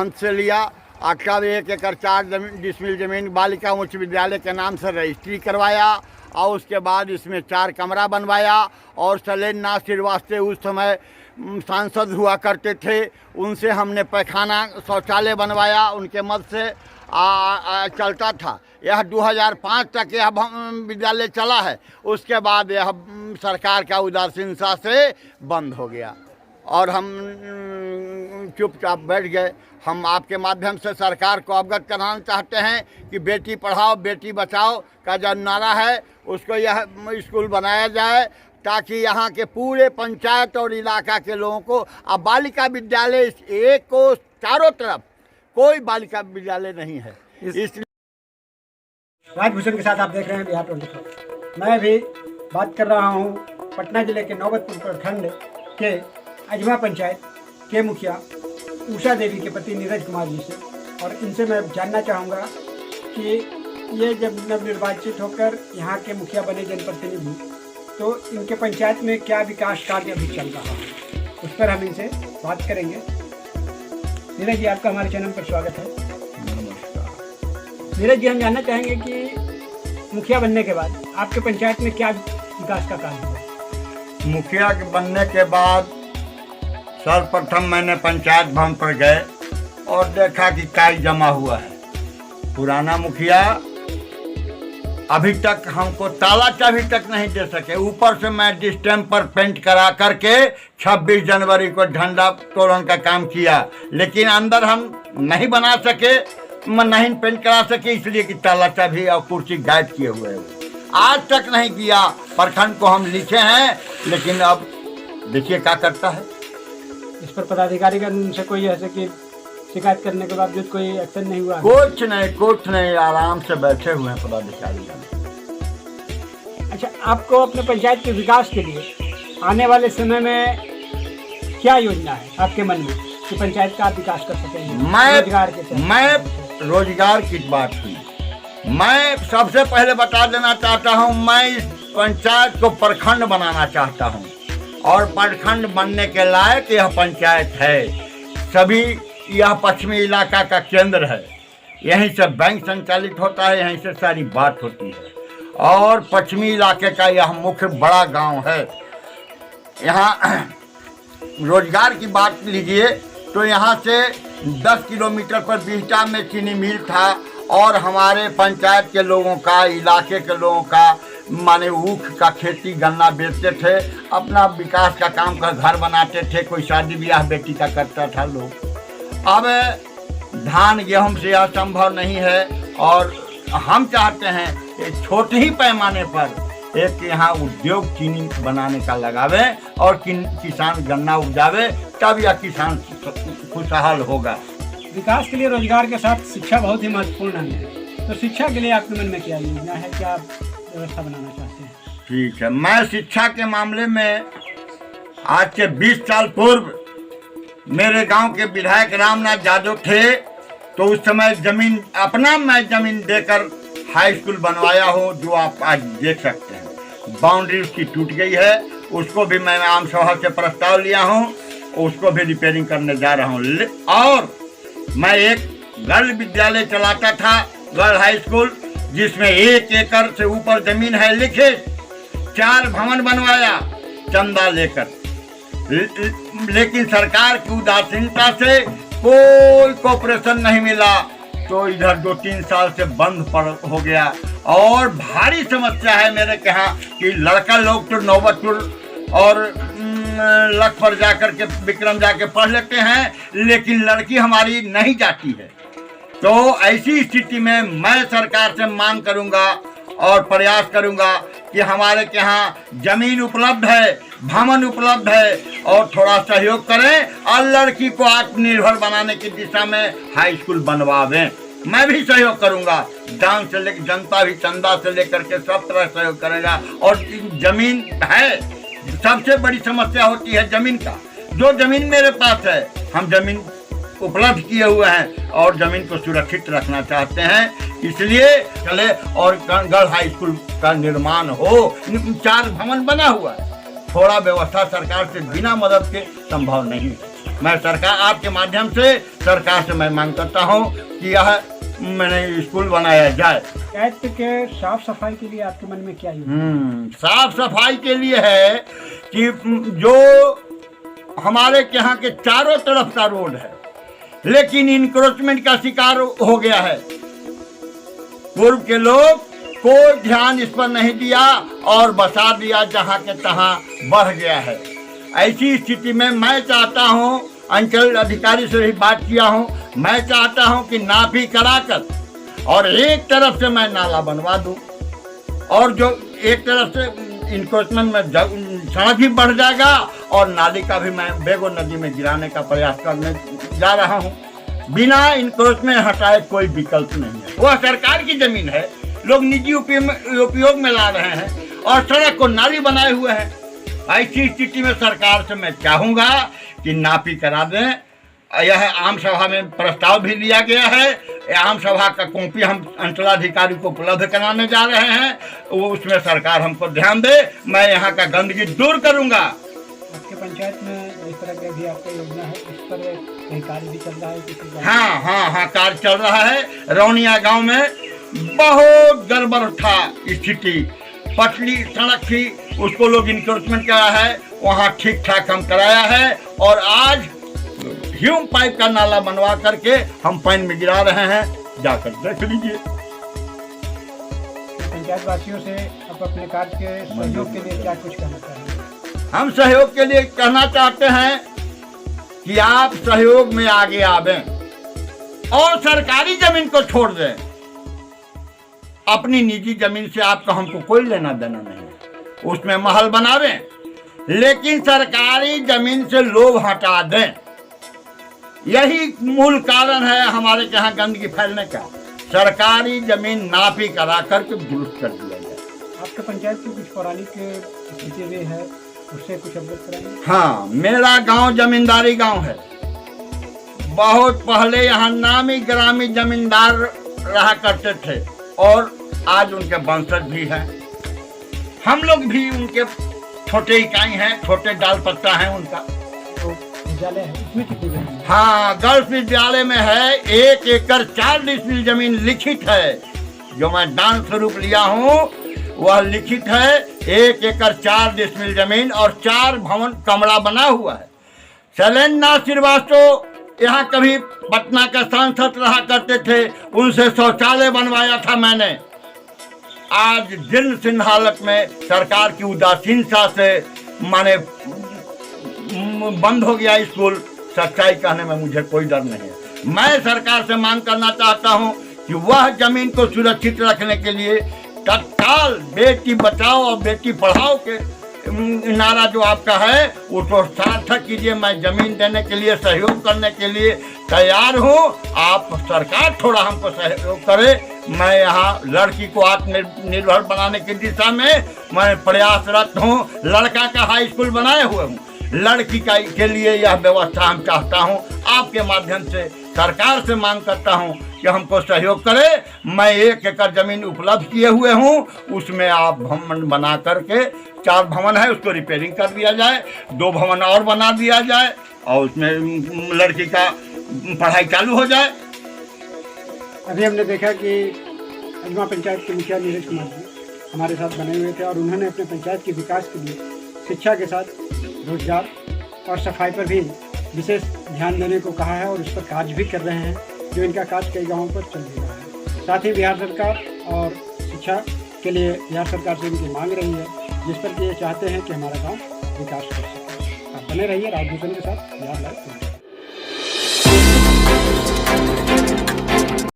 महंत से लिया और तब 1 एकड़ 4 डिसमिल ज़मीन बालिका उच्च विद्यालय के नाम से रजिस्ट्री करवाया और उसके बाद इसमें 4 कमरा बनवाया। और शैलेंद्र नाथ श्रीवास्तव उस समय सांसद हुआ करते थे, उनसे हमने पैखाना शौचालय बनवाया, उनके मत से चलता था। यह 2005 तक यह विद्यालय चला है। उसके बाद यह सरकार का उदासीनता से बंद हो गया और हम चुपचाप बैठ गए। हम आपके माध्यम से सरकार को अवगत कराना चाहते हैं कि बेटी पढ़ाओ बेटी बचाओ का जो नारा है उसको यह स्कूल बनाया जाए, ताकि यहाँ के पूरे पंचायत और इलाका के लोगों को अब बालिका विद्यालय एक को चारों तरफ कोई बालिका विद्यालय नहीं है। इसलिए राजभूषण के साथ आप देख रहे हैं बिहार 24। मैं भी बात कर रहा हूँ पटना जिले के नौबतपुर प्रखंड के अजमा पंचायत के मुखिया उषा देवी के पति नीरज कुमार जी से, और इनसे मैं जानना चाहूँगा कि ये जब नवनिर्वाचित होकर यहाँ के मुखिया बने जनप्रतिनिधि, तो इनके पंचायत में क्या विकास कार्य अभी चल रहा है, उस पर हम इनसे बात करेंगे। नीरज जी, आपका हमारे चैनल पर स्वागत है। नीरज जी, हम जानना चाहेंगे कि मुखिया बनने के बाद आपके पंचायत में क्या विकास का कार्य हुआ? मुखिया के बनने के बाद सर्वप्रथम मैंने पंचायत भवन पर गए और देखा कि काई जमा हुआ है। पुराना मुखिया अभी तक हमको ताला चाबी तक नहीं दे सके। ऊपर से मैं डिस्टेम्पर पेंट करा करके 26 जनवरी को झंडा तोरण का काम किया, लेकिन अंदर हम नहीं बना सके, नहीं पेंट करा सके, इसलिए कि ताला चाबी और कुर्सी गायब किए हुए हैं। आज तक नहीं किया। प्रखंड को हम लिखे हैं, लेकिन अब देखिए क्या करता है। इस पर पदाधिकारी का उनसे कोई ऐसे कि शिकायत करने के बावजूद कोई एक्शन नहीं हुआ? कुछ नहीं, आराम से बैठे हुए हैं पदाधिकारी। अच्छा, आपको अपने पंचायत के विकास के लिए आने वाले समय में क्या योजना है आपके मन में कि पंचायत का आप विकास कर सकेंगे? मैं रोजगार की बात हुई, मैं सबसे पहले बता देना चाहता हूं, मैं इस पंचायत को प्रखंड बनाना चाहता हूं और प्रखंड बनने के लायक यह पंचायत है। सभी यह पश्चिमी इलाका का केंद्र है, यहीं से बैंक संचालित होता है, यहीं से सारी बात होती है और पश्चिमी इलाके का यह मुख्य बड़ा गांव है। यहाँ रोजगार की बात लीजिए तो यहाँ से 10 किलोमीटर पर बिहटा में चीनी मिल था और हमारे पंचायत के लोगों का, इलाके के लोगों का माने ऊख का खेती, गन्ना बेचते थे, अपना विकास का काम कर घर बनाते थे, कोई शादी ब्याह बेटी का करता था लोग। अब धान गेहूं से यह संभव नहीं है और हम चाहते हैं एक छोटे ही पैमाने पर एक यहाँ उद्योग चीनी बनाने का लगावे और किसान गन्ना उपजावे, तब यह किसान खुशहाल होगा। विकास के लिए रोजगार के साथ शिक्षा बहुत ही महत्वपूर्ण है, तो शिक्षा के लिए आपके मन में क्या योजना है, क्या व्यवस्था बनाना चाहते हैं? ठीक है, मैं शिक्षा के मामले में आज से 20 साल पूर्व मेरे गांव के विधायक रामनाथ यादव थे, तो उस समय मैं जमीन देकर हाई स्कूल बनवाया हूं, जो आप आज देख सकते हैं। बाउंड्री उसकी टूट गई है, उसको भी मैं आम सभा से प्रस्ताव लिया हूं, उसको भी रिपेयरिंग करने जा रहा हूं। और मैं एक गर्ल विद्यालय चलाता था, गर्ल हाई स्कूल, जिसमें 1 एकड़ से ऊपर जमीन है, लिखे 4 भवन बनवाया चंदा लेकर, लेकिन सरकार की उदासीनता से कोई कोऑपरेशन नहीं मिला, तो इधर 2-3 साल से बंद हो गया। और भारी समस्या है मेरे यहाँ कि लड़का लोग तो नौबतपुर और लखपत जाकर के विक्रम जाके पढ़ लेते हैं, लेकिन लड़की हमारी नहीं जाती है। तो ऐसी स्थिति में मैं सरकार से मांग करूंगा और प्रयास करूंगा कि हमारे यहाँ जमीन उपलब्ध है, भवन उपलब्ध है और थोड़ा सहयोग करें और लड़की को आत्मनिर्भर बनाने की दिशा में हाई स्कूल बनवावें। मैं भी सहयोग करूंगा, दान से लेकर जनता भी चंदा से लेकर के सब तरह सहयोग करेगा। और जमीन है, सबसे बड़ी समस्या होती है जमीन का। जो जमीन मेरे पास है, हम जमीन उपलब्ध किए हुए हैं और जमीन को सुरक्षित रखना चाहते हैं, इसलिए चले और गर्ल हाई स्कूल का निर्माण हो। 4 भवन बना हुआ है, थोड़ा व्यवस्था सरकार से बिना मदद के संभव नहीं है। मैं सरकार आपके माध्यम से सरकार से मैं मांग करता हूँ कि यह मैंने स्कूल बनाया जाए। पंचायत के साफ सफाई के लिए आपके मन में क्या साफ सफाई के लिए है कि जो हमारे यहाँ के चारों तरफ का रोड है लेकिन इंक्रोचमेंट का शिकार हो गया है। पूर्व के लोग कोई ध्यान इस पर नहीं दिया और बसा दिया, जहाँ के तहाँ बढ़ गया है। ऐसी स्थिति में मैं चाहता हूँ, अंचल अधिकारी से भी बात किया हूँ, मैं चाहता हूँ कि नापी कराकर और एक तरफ से मैं नाला बनवा दूँ और जो एक तरफ से इंक्रोचमेंट में सड़क भी बढ़ जाएगा और नाली का भी मैं बेगो नदी में गिराने का प्रयास करने जा रहा हूँ। बिना इंक्रोचमेंट हटाए कोई विकल्प नहीं है। वह सरकार की जमीन है, लोग निजी उपयोग में ला रहे हैं और सड़क को नाली बनाए हुए हैं। ऐसी स्थिति में सरकार से मैं चाहूँगा कि नापी करा दें। यह आम सभा में प्रस्ताव भी लिया गया है। आम सभा का कॉपी हम अंचलाधिकारी को उपलब्ध कराने जा रहे हैं, वो उसमें सरकार हमको ध्यान दे। मैं यहाँ का गंदगी दूर करूँगा। आपके पंचायत में इस तरह की भी आपका योजना है, इस पर कहीं कार्य भी चल रहा है किसी? हाँ, कार्य चल रहा है। रौनिया गांव में बहुत गड़बड़ था स्थिति, पतली सड़क थी, उसको लोग इंक्रोचमेंट कराया है, वहाँ ठीक ठाक हम कराया है और आज ह्यूम पाइप का नाला बनवा करके हम पानी में गिरा रहे हैं, जाकर देख लीजिए। पंचायत वासियों से आप अपने कार्य के सहयोग के लिए क्या कुछ कहना चाहेंगे? हम सहयोग के लिए कहना चाहते हैं कि आप सहयोग में आगे आवें और सरकारी जमीन को छोड़ दें। अपनी निजी जमीन से आपका हमको कोई लेना देना नहीं है, उसमें महल बनावें लेकिन सरकारी जमीन से लोग हटा दें। यही मूल कारण है हमारे यहाँ गंदगी फैलने का। सरकारी जमीन नापी करा करके दुरुस्त कर दिया जाए। आपके पंचायत की कुछ पौराणिक स्थिति भी है, उससे कुछ अवगत कराएंगे? हाँ, मेरा गांव जमींदारी गांव है। बहुत पहले यहाँ नामी ग्रामी जमींदार रहा करते थे और आज उनके वंशज भी हैं। हम लोग भी उनके छोटे इकाई हैं, छोटे डाल पत्ता हैं उनका। तो विद्यालय है, इसमें कितनी जमीन है? हाँ, गर्ल्स विद्यालय में है 1 एकड़ 4 डिसमिल जमीन लिखित है। जो मैं दान स्वरूप लिया हूँ वह लिखित है। 1 एकड़ 4 डिसमिल जमीन और 4 भवन कमरा बना हुआ है। शैलेंद्रनाथ श्रीवास्तव यहाँ कभी पटना का सांसद रहा करते थे, उनसे शौचालय बनवाया था मैंने। आज जीर्ण शीर्ण हालत में सरकार की उदासीनता से माने बंद हो गया स्कूल। सच्चाई कहने में मुझे कोई डर नहीं है। मैं सरकार से मांग करना चाहता हूं कि वह जमीन को सुरक्षित रखने के लिए तत्काल बेटी बचाओ और बेटी पढ़ाओ के नारा जो आपका है वो तो सार्थक कीजिए। मैं जमीन देने के लिए, सहयोग करने के लिए तैयार हूँ। आप सरकार थोड़ा हमको सहयोग करे। मैं यहाँ लड़की को आत्मनिर्भर बनाने की दिशा में मैं प्रयासरत हूँ। लड़का का हाई स्कूल बनाए हुए हूँ, लड़की के लिए यह व्यवस्था हम चाहता हूँ। आपके माध्यम से सरकार से मांग करता हूँ कि हमको सहयोग करे। मैं 1 एकड़ जमीन उपलब्ध किए हुए हूँ, उसमें आप भवन बना करके 4 भवन है उसको रिपेयरिंग कर दिया जाए, 2 भवन और बना दिया जाए और उसमें लड़की का पढ़ाई चालू हो जाए। अभी हमने देखा कि अजमा पंचायत के मुखिया नीरज कुमार जी हमारे साथ बने हुए थे और उन्होंने अपने पंचायत के विकास के लिए शिक्षा के साथ रोजगार और सफाई पर भी विशेष ध्यान देने को कहा है और उस पर कार्य भी कर रहे हैं, जो इनका कार्य कई गाँवों पर चल रहा है। साथ ही बिहार सरकार और शिक्षा के लिए बिहार सरकार से इनकी मांग रही है, जिस पर कि ये चाहते हैं कि हमारा गाँव विकास कर सके। आप बने रहिए राजभूषण के साथ। बिहार लाइव।